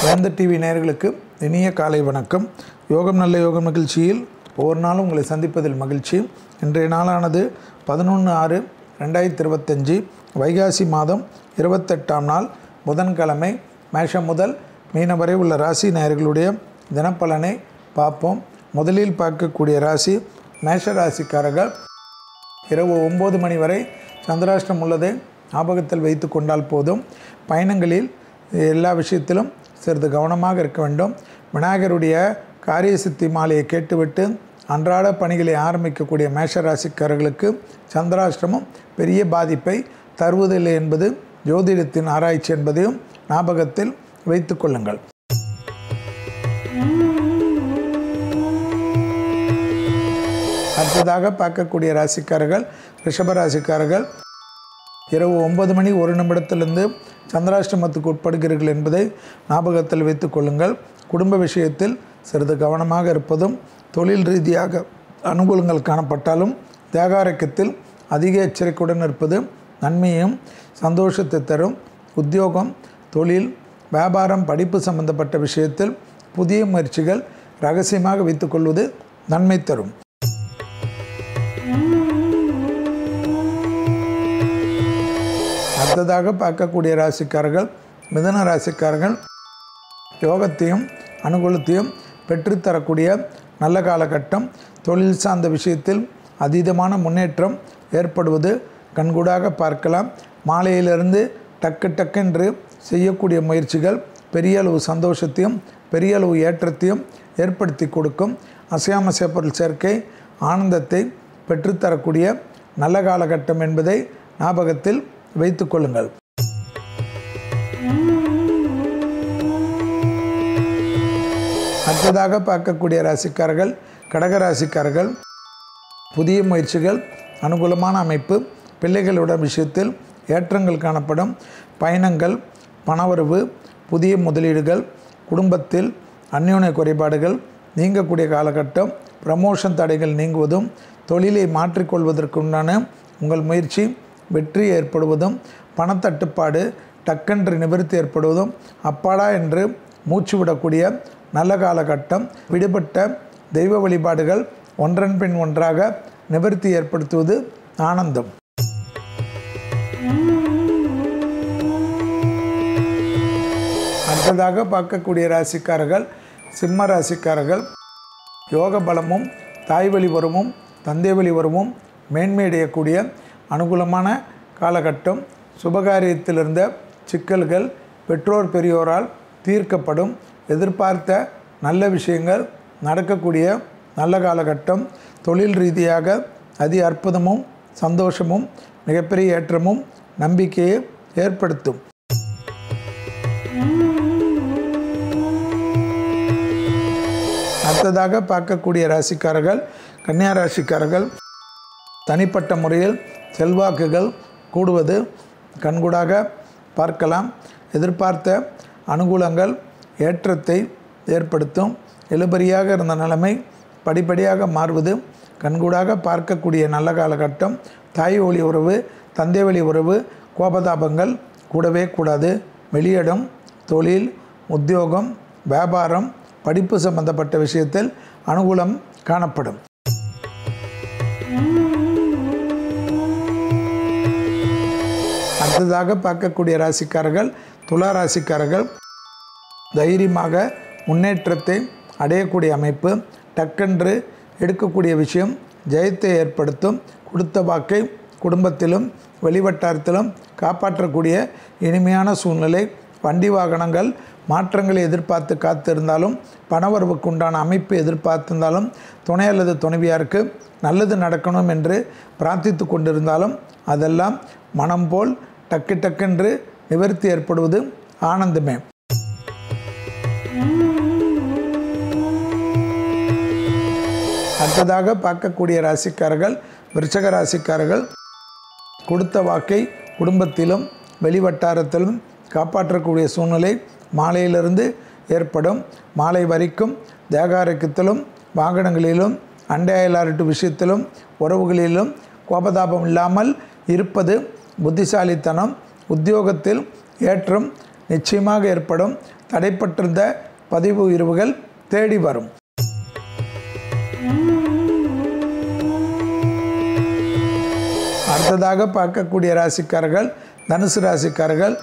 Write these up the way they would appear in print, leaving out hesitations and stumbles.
வேந்தர் டிவி நேயர்களுக்கு இனிய காலை வணக்கம். யோகம் நல்ல யோகம் நிகழ்ச்சியில் ஒவ்வொரு நாளும் உங்களை சந்திப்பதில் மகிழ்ச்சி. இன்றைய நாளானது 11/6/2025 வைகாசி மாதம் 28ஆம் நாள் புதன்கிழமை. மேஷம் முதல் மீனம் வரை உள்ள ராசி நேயர்களுடைய தினப்பலனை பார்ப்போம். முதலில் பார்க்கக்கூடிய ராசி மேஷ ராசிக்காரர்கள். இரவு 9 மணி வரை சந்திராஷ்டம் உள்ளதை ஞாபகத்தில் வைத்து கொண்டால் போதும். பயணங்களில் எல்லா விஷயத்திலும் சிறிது கவனமாக இருக்க வேண்டும். விநாயகருடைய காரிய சித்தி மாலையை கேட்டுவிட்டு அன்றாட பணிகளை ஆரம்பிக்கக்கூடிய மேஷராசிக்காரர்களுக்கு சந்திராஷ்டமம் பெரிய பாதிப்பை தருவதில்லை என்பது ஜோதிடத்தின் ஆராய்ச்சி என்பதையும் ஞாபகத்தில் வைத்து கொள்ளுங்கள். அடுத்ததாக பார்க்கக்கூடிய ராசிக்காரர்கள் ரிஷபராசிக்காரர்கள். இரவு 9 மணி 1 நிமிடத்திலிருந்து சந்திராஷ்டமத்துக்கு உட்படுகிறீர்கள் என்பதை ஞாபகத்தில் வைத்து கொள்ளுங்கள். குடும்ப விஷயத்தில் சிறிது கவனமாக இருப்பதும், தொழில் ரீதியாக அனுகூலங்கள் காணப்பட்டாலும் தேகாரோக்கியத்தில் அதிக எச்சரிக்கையுடன் இருப்பது நன்மையும் சந்தோஷத்தை தரும். உத்தியோகம், தொழில், வியாபாரம், படிப்பு சம்பந்தப்பட்ட விஷயத்தில் புதிய முயற்சிகள் ரகசியமாக வைத்துக்கொள்வது நன்மை தரும். அடுத்ததாக பார்க்கக்கூடிய ராசிக்காரர்கள் மிதுன ராசிக்காரர்கள். யோகத்தையும் அனுகூலத்தையும் பெற்றுத்தரக்கூடிய நல்ல காலகட்டம். தொழில் சார்ந்த விஷயத்தில் அதீதமான முன்னேற்றம் ஏற்படுவது கண்கூடாக பார்க்கலாம். மாலையிலிருந்து டக்கு செய்யக்கூடிய முயற்சிகள் பெரிய அளவு சந்தோஷத்தையும் பெரிய அளவு ஏற்றத்தையும் ஏற்படுத்தி கொடுக்கும். அசையாமசைய பொருள் சேர்க்கை ஆனந்தத்தை பெற்றுத்தரக்கூடிய நல்ல காலகட்டம் என்பதை ஞாபகத்தில் வைத்து கொள்ளுங்கள். அடுத்ததாக பார்க்கக்கூடிய ராசிக்காரர்கள் கடகராசிக்காரர்கள். புதிய முயற்சிகள், அனுகூலமான அமைப்பு, பிள்ளைகளுடைய விஷயத்தில் ஏற்றங்கள் காணப்படும். பயணங்கள், பணவரவு, புதிய முதலீடுகள், குடும்பத்தில் அந்யோன்ய குறைபாடுகள் நீங்கக்கூடிய காலகட்டம். ப்ரமோஷன் தடைகள் நீங்குவதும், தொழிலை மாற்றிக்கொள்வதற்குண்டான உங்கள் முயற்சி வெற்றி ஏற்படுவதும், பணத்தட்டுப்பாடு டக்கென்று நிவர்த்தி ஏற்படுவதும், அப்பாடா என்று மூச்சு விடக்கூடிய நல்ல காலகட்டம். விடுபட்ட தெய்வ வழிபாடுகள் ஒன்றன் பின் ஒன்றாக நிவர்த்தி ஏற்படுத்துவது ஆனந்தம். அடுத்ததாக பார்க்கக்கூடிய ராசிக்காரர்கள் சிம்ம ராசிக்காரர்கள். யோக பலமும் தாய் வழி வரமும் தந்தை வழி வரமும் மேன்மையடையக்கூடிய அனுகூலமான காலகட்டம். சுபகாரியத்தில் இருந்த சிக்கல்கள் பெற்றோர் பெரியோரால் தீர்க்கப்படும். எதிர்பார்த்த நல்ல விஷயங்கள் நடக்கக்கூடிய நல்ல காலகட்டம். தொழில் ரீதியாக அதி அற்புதமும் சந்தோஷமும் மிகப்பெரிய ஏற்றமும் நம்பிக்கையை ஏற்படுத்தும். அடுத்ததாக பார்க்கக்கூடிய ராசிக்காரர்கள் கன்னியா ராசிக்காரர்கள். தனிப்பட்ட முறையில் செல்வாக்குகள் கூடுவது கண்கூடாக பார்க்கலாம். எதிர்பார்த்த அனுகூலங்கள் ஏற்றத்தை ஏற்படுத்தும். இழுபறியாக இருந்த நிலைமை படிப்படியாக மாறுவது கண்கூடாக பார்க்கக்கூடிய நல்ல காலகட்டம். தாய் வழி உறவு, தந்தை வழி உறவு, கோபதாபங்கள் கூடவே கூடாது. வெளியிடம், தொழில், உத்தியோகம், வியாபாரம், படிப்பு சம்பந்தப்பட்ட விஷயத்தில் அனுகூலம் காணப்படும். அடுத்ததாக பார்க்கக்கூடிய ராசிக்காரர்கள் துலா ராசிக்காரர்கள். தைரியமாக முன்னேற்றத்தை அடையக்கூடிய அமைப்பு. டக்கென்று எடுக்கக்கூடிய விஷயம் ஜெயத்தை ஏற்படுத்தும். கொடுத்த வாக்கை குடும்பத்திலும் வெளிவட்டாரத்திலும் காப்பாற்றக்கூடிய இனிமையான சூழ்நிலை. வண்டி வாகனங்கள் மாற்றங்களை எதிர்பார்த்து காத்திருந்தாலும், பணவரவுக்கு உண்டான அமைப்பு எதிர்பார்த்திருந்தாலும், துணை அல்லது துணைவியாருக்கு நல்லது நடக்கணும் என்று பிரார்த்தித்து கொண்டிருந்தாலும் அதெல்லாம் மனம் போல் டக்கென்று நிவர்த்தி ஏற்படுவது ஆனந்தமே. அடுத்ததாக பார்க்கக்கூடிய ராசிக்காரர்கள் விருச்சக ராசிக்காரர்கள். கொடுத்த வாக்கை குடும்பத்திலும் வெளிவட்டாரத்திலும் காப்பாற்றக்கூடிய சூழ்நிலை மாலையிலிருந்து ஏற்படும். மாலை வரைக்கும் தேகாரோக்கியத்திலும் வாகனங்களிலும் அண்டை அயலாரிட்டு விஷயத்திலும் உறவுகளிலும் கோபதாபம் இல்லாமல் இருப்பது புத்திசாலித்தனம். உத்தியோகத்தில் ஏற்றம் நிச்சயமாக ஏற்படும். தடைப்பட்டிருந்த பதிவு உயர்வுகள் தேடி வரும். அடுத்ததாக பார்க்கக்கூடிய ராசிக்காரர்கள் தனுசு ராசிக்காரர்கள்.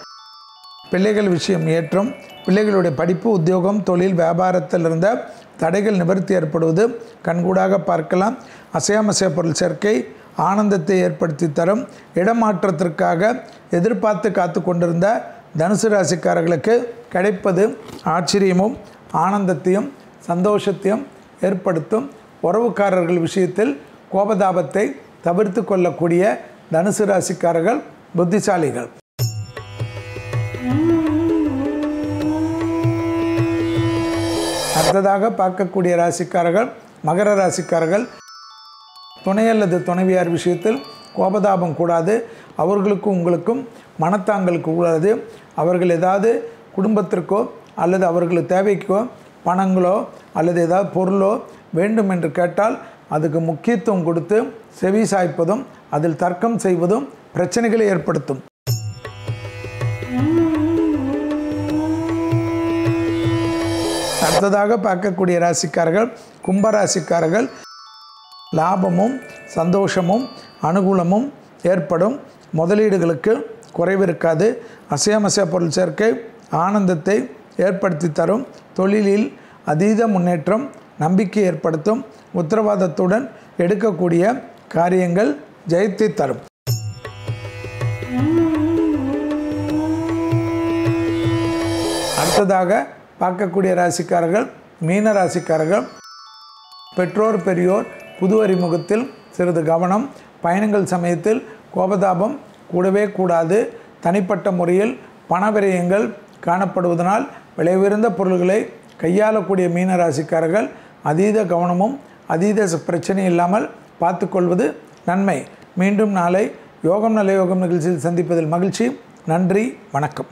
பிள்ளைகள் விஷயம் ஏற்றம். பிள்ளைகளுடைய படிப்பு, உத்தியோகம், தொழில், வியாபாரத்தில் இருந்த தடைகள் நிவர்த்தி ஏற்படுவது கண்கூடாக பார்க்கலாம். அசையாமசைய பொருள் சேர்க்கை ஆனந்தத்தை ஏற்படுத்தி தரும். இடமாற்றத்திற்காக எதிர்பார்த்து காத்து கொண்டிருந்த தனுசு ராசிக்காரர்களுக்கு கிடைப்பது ஆச்சரியமும் ஆனந்தத்தையும் சந்தோஷத்தையும் ஏற்படுத்தும். உறவுக்காரர்கள் விஷயத்தில் கோபதாபத்தை தவிர்த்து கொள்ளக்கூடிய தனுசு ராசிக்காரர்கள் புத்திசாலிகள். அடுத்ததாக பார்க்கக்கூடிய ராசிக்காரர்கள் மகர ராசிக்காரர்கள். துணை அல்லது துணைவியார் விஷயத்தில் கோபதாபம் கூடாது. அவர்களுக்கும் உங்களுக்கும் மனத்தாங்கல் கூடாது. அவர்கள் ஏதாவது குடும்பத்திற்கோ அல்லது அவர்களுக்கு தேவைக்கோ பணங்களோ அல்லது ஏதாவது பொருளோ வேண்டும் என்று கேட்டால் அதுக்கு முக்கியத்துவம் கொடுத்து செவி சாய்ப்பதும் அதில் தர்க்கம் செய்வதும் பிரச்சனைகளை ஏற்படுத்தும். அடுத்ததாக பார்க்கக்கூடிய ராசிக்காரர்கள் கும்பராசிக்காரர்கள். லாபமும் சந்தோஷமும் அனுகூலமும் ஏற்படும். முதலீடுகளுக்கு குறைவு இருக்காது. அசையாமசைய பொருள் சேர்க்கை ஆனந்தத்தை ஏற்படுத்தி தரும். தொழிலில் அதீத முன்னேற்றம் நம்பிக்கை ஏற்படுத்தும். உத்தரவாதத்துடன் எடுக்கக்கூடிய காரியங்கள் ஜெயத்தை தரும். அடுத்ததாக பார்க்கக்கூடிய ராசிக்காரர்கள் மீன ராசிக்காரர்கள். பெற்றோர் பெரியோர் புது அறிமுகத்தில் சிறிது கவனம். பயணங்கள் சமயத்தில் கோபதாபம் கூடவே கூடாது. தனிப்பட்ட முறையில் பண விரயங்கள் காணப்படுவதனால் விலை உயர்ந்த பொருள்களை கையாளக்கூடிய மீன ராசிக்காரர்கள் அதீத கவனமும் அதீத பிரச்சனை இல்லாமல் பார்த்து கொள்வது நன்மை. மீண்டும் நாளை யோகம் நல்ல யோகம் நிகழ்ச்சியில் சந்திப்பதில் மகிழ்ச்சி. நன்றி, வணக்கம்.